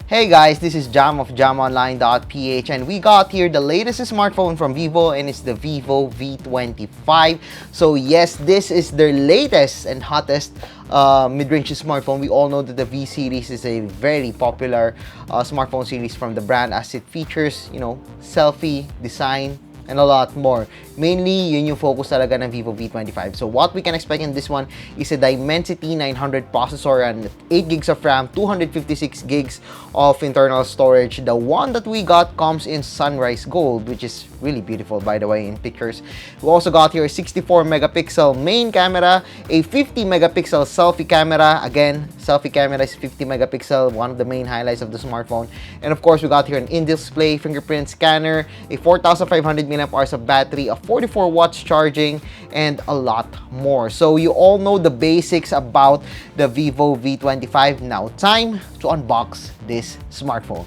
Hey guys, this is Jam of jamonline.ph, and we got here the latest smartphone from Vivo, and it's the Vivo V25. So yes, this is their latest and hottest mid-range smartphone. We all know that the V series is a very popular smartphone series from the brand, as it features, selfie, design, and a lot more. Mainly, yun yung focus talaga ng Vivo V25. So what we can expect in this one is a Dimensity 900 processor and 8 gigs of RAM, 256 gigs of internal storage. The one that we got comes in Sunrise Gold, which is really beautiful, by the way, in pictures. We also got here a 64 megapixel main camera, a 50 megapixel selfie camera. Again, selfie camera is 50 megapixel, one of the main highlights of the smartphone. And of course, we got here an in-display fingerprint scanner, a 4,500 milliamp hours of battery, a 44 watts charging, and a lot more. So you all know the basics about the Vivo V25. Now time to unbox this smartphone.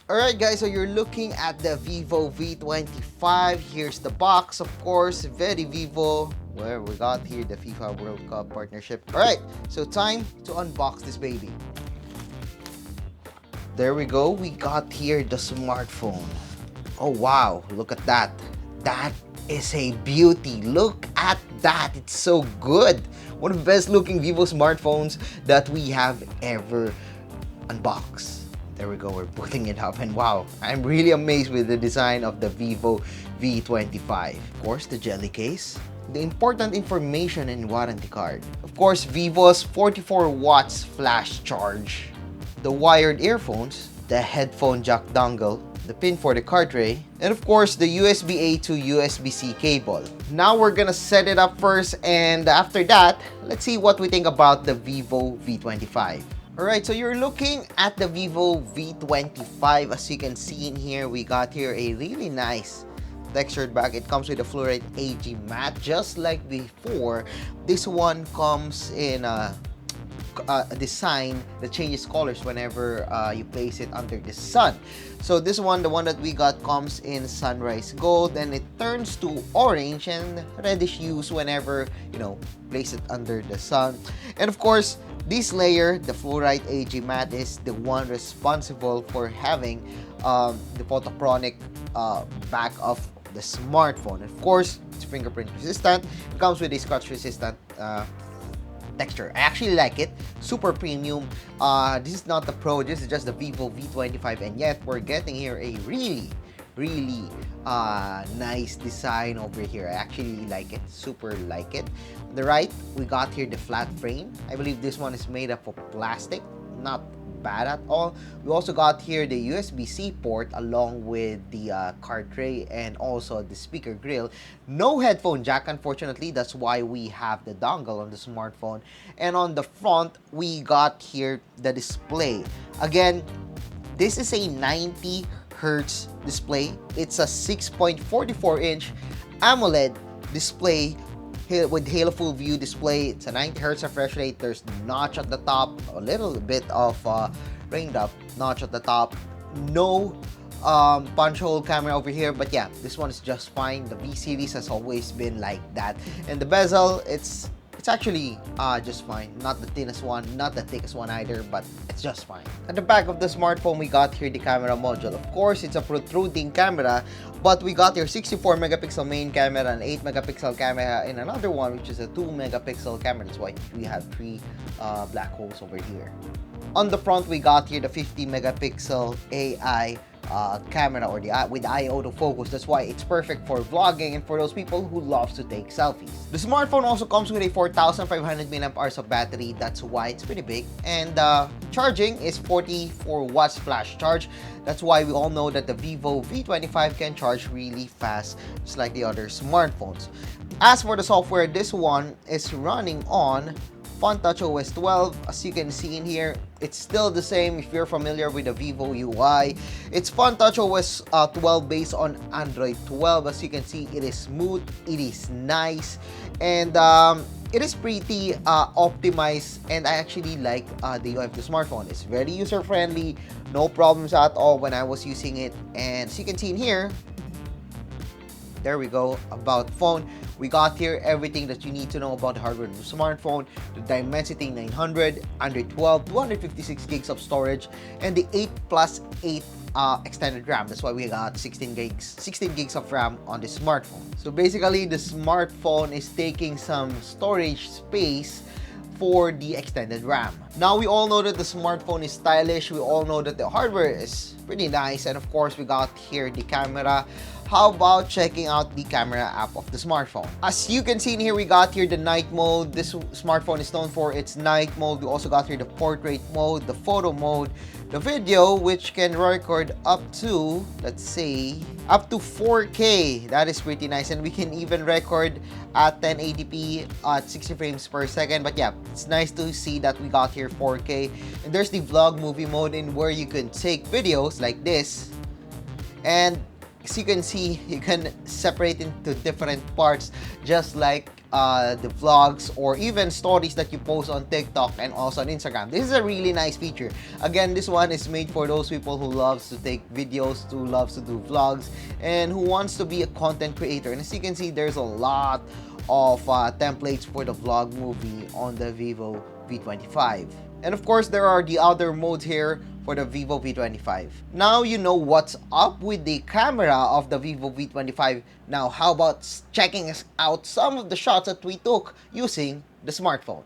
Alright guys, so you're looking at the Vivo V25. Here's the box, of course, very Vivo, where we got here the FIFA World Cup partnership. Alright, so time to unbox this baby. There we go, we got here the smartphone. Oh wow, look at that. That is a beauty. Look at that, it's so good. One of the best looking Vivo smartphones that we have ever unboxed. There we go, we're putting it up, and wow, I'm really amazed with the design of the Vivo V25. Of course, the jelly case, the important information and warranty card. Of course, Vivo's 44 watts flash charge, the wired earphones, the headphone jack dongle, the pin for the card tray, and of course, the USB-A to USB-C cable. Now we're gonna set it up first, and after that, let's see what we think about the Vivo V25. Alright, so you're looking at the Vivo V25. As you can see in here, we got here a really nice textured back. It comes with a fluorite AG matte, just like before. This one comes in a design that changes colors whenever you place it under the sun. So this one, the one that we got, comes in Sunrise Gold, and it turns to orange and reddish hues whenever place it under the sun. And of course, this layer, the fluorite AG matte, is the one responsible for having the photochronic back of the smartphone. Of course, it's fingerprint resistant. It comes with a scratch resistant texture. I actually like it. Super premium. This is not the Pro, this is just the Vivo V25, and yet we're getting here a really nice design over here. I actually like it, super like it. On the right, we got here the flat frame. I believe this one is made up of plastic, not bad at all. We also got here the USB-C port along with the card tray and also the speaker grill. No headphone jack, unfortunately. That's why we have the dongle on the smartphone. And on the front, we got here the display. Again, this is a 90 Hertz display. It's a 6.44 inch AMOLED display with Halo Full View display. It's a 90 Hertz refresh rate. There's notch at the top, a little bit of raindrop notch at the top. No punch hole camera over here, but yeah, this one is just fine. The V series has always been like that. And the bezel, it's actually just fine. Not the thinnest one, not the thickest one either, but it's just fine. At the back of the smartphone, we got here the camera module. Of course, it's a protruding camera, but we got here 64 megapixel main camera, an 8 megapixel camera, and another one which is a 2 megapixel camera. That's why we have 3 black holes over here. On the front, we got here the 50 megapixel AI camera, or with eye autofocus. That's why it's perfect for vlogging and for those people who loves to take selfies. The smartphone also comes with a 4,500 milliamp hours of battery. That's why it's pretty big. And charging is 44 watts flash charge. That's why we all know that the Vivo V25 can charge really fast, just like the other smartphones. As for the software, this one is running on FunTouch OS 12. As you can see in here, it's still the same if you're familiar with the Vivo UI. It's FunTouch OS 12 based on Android 12. As you can see, it is smooth, it is nice, and it is pretty optimized, and I actually like the UI of the smartphone. It's very user-friendly, no problems at all when I was using it. And as you can see in here, there we go, about phone. We got here everything that you need to know about the hardware of the smartphone, the Dimensity 900, under 12, 256 gigs of storage, and the 8 plus 8 extended RAM. That's why we got 16 gigs of RAM on the smartphone. So basically, the smartphone is taking some storage space for the extended RAM. Now, we all know that the smartphone is stylish. We all know that the hardware is pretty nice. And of course, we got here the camera. How about checking out the camera app of the smartphone? As you can see in here, we got here the night mode. This smartphone is known for its night mode. We also got here the portrait mode, the photo mode, the video, which can record up to, let's say, up to 4K. That is pretty nice. And we can even record at 1080p at 60 frames per second. But yeah, it's nice to see that we got here 4K. And there's the vlog movie mode, in where you can take videos like this, and as you can see, you can separate into different parts, just like the vlogs or even stories that you post on TikTok and also on Instagram. This is a really nice feature. Again, this one is made for those people who loves to take videos, who loves to do vlogs, and who wants to be a content creator. And as you can see, there's a lot of templates for the vlog movie on the Vivo V25. And of course, there are the other modes here for the Vivo V25. Now you know what's up with the camera of the Vivo V25. Now, how about checking out some of the shots that we took using the smartphone?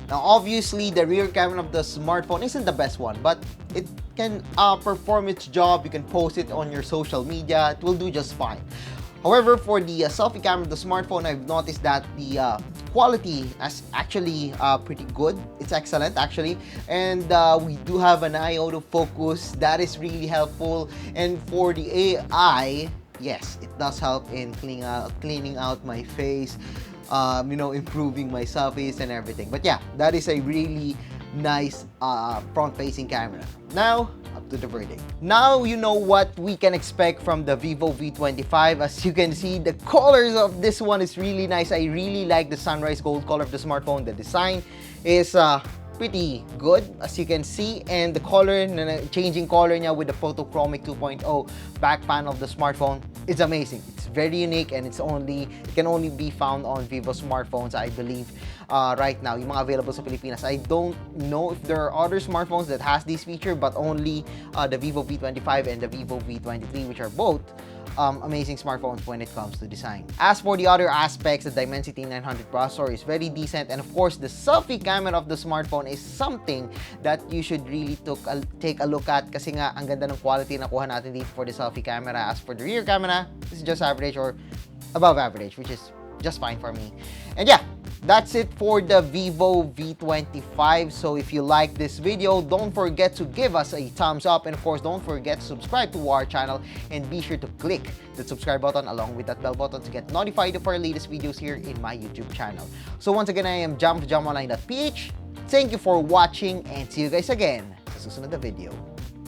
Now, obviously, the rear camera of the smartphone isn't the best one, but it can perform its job. You can post it on your social media. It will do just fine. However, for the selfie camera of the smartphone, I've noticed that the quality is actually pretty good. It's excellent, actually. And we do have an eye autofocus. That is really helpful. And for the AI, yes, it does help in cleaning out my face, improving my selfies and everything. But yeah, that is a really nice front-facing camera. Now, up to the verdict. Now you know what we can expect from the Vivo V25. As you can see, the colors of this one is really nice. I really like the sunrise gold color of the smartphone. The design is pretty good, as you can see, and the color, changing color niya with the photochromic 2.0 back panel of the smartphone is amazing. It's very unique, and it can only be found on Vivo smartphones, I believe, right now. Yung mga available sa Pilipinas. I don't know if there are other smartphones that has this feature, but only the Vivo V25 and the Vivo V23, which are both amazing smartphones when it comes to design. As for the other aspects, the Dimensity 900 processor is very decent, and of course, the selfie camera of the smartphone is something that you should really take a look at, kasi nga ang ganda ng quality na nakuha natin dito for the selfie camera. As for the rear camera, it's just average or above average, which is just fine for me. And yeah, that's it for the Vivo V25. So if you like this video, don't forget to give us a thumbs up, and of course, don't forget to subscribe to our channel, and be sure to click the subscribe button along with that bell button to get notified of our latest videos here in my YouTube channel. So once again, I am JamOnline.ph. Thank you for watching, and see you guys again sa susunod na video.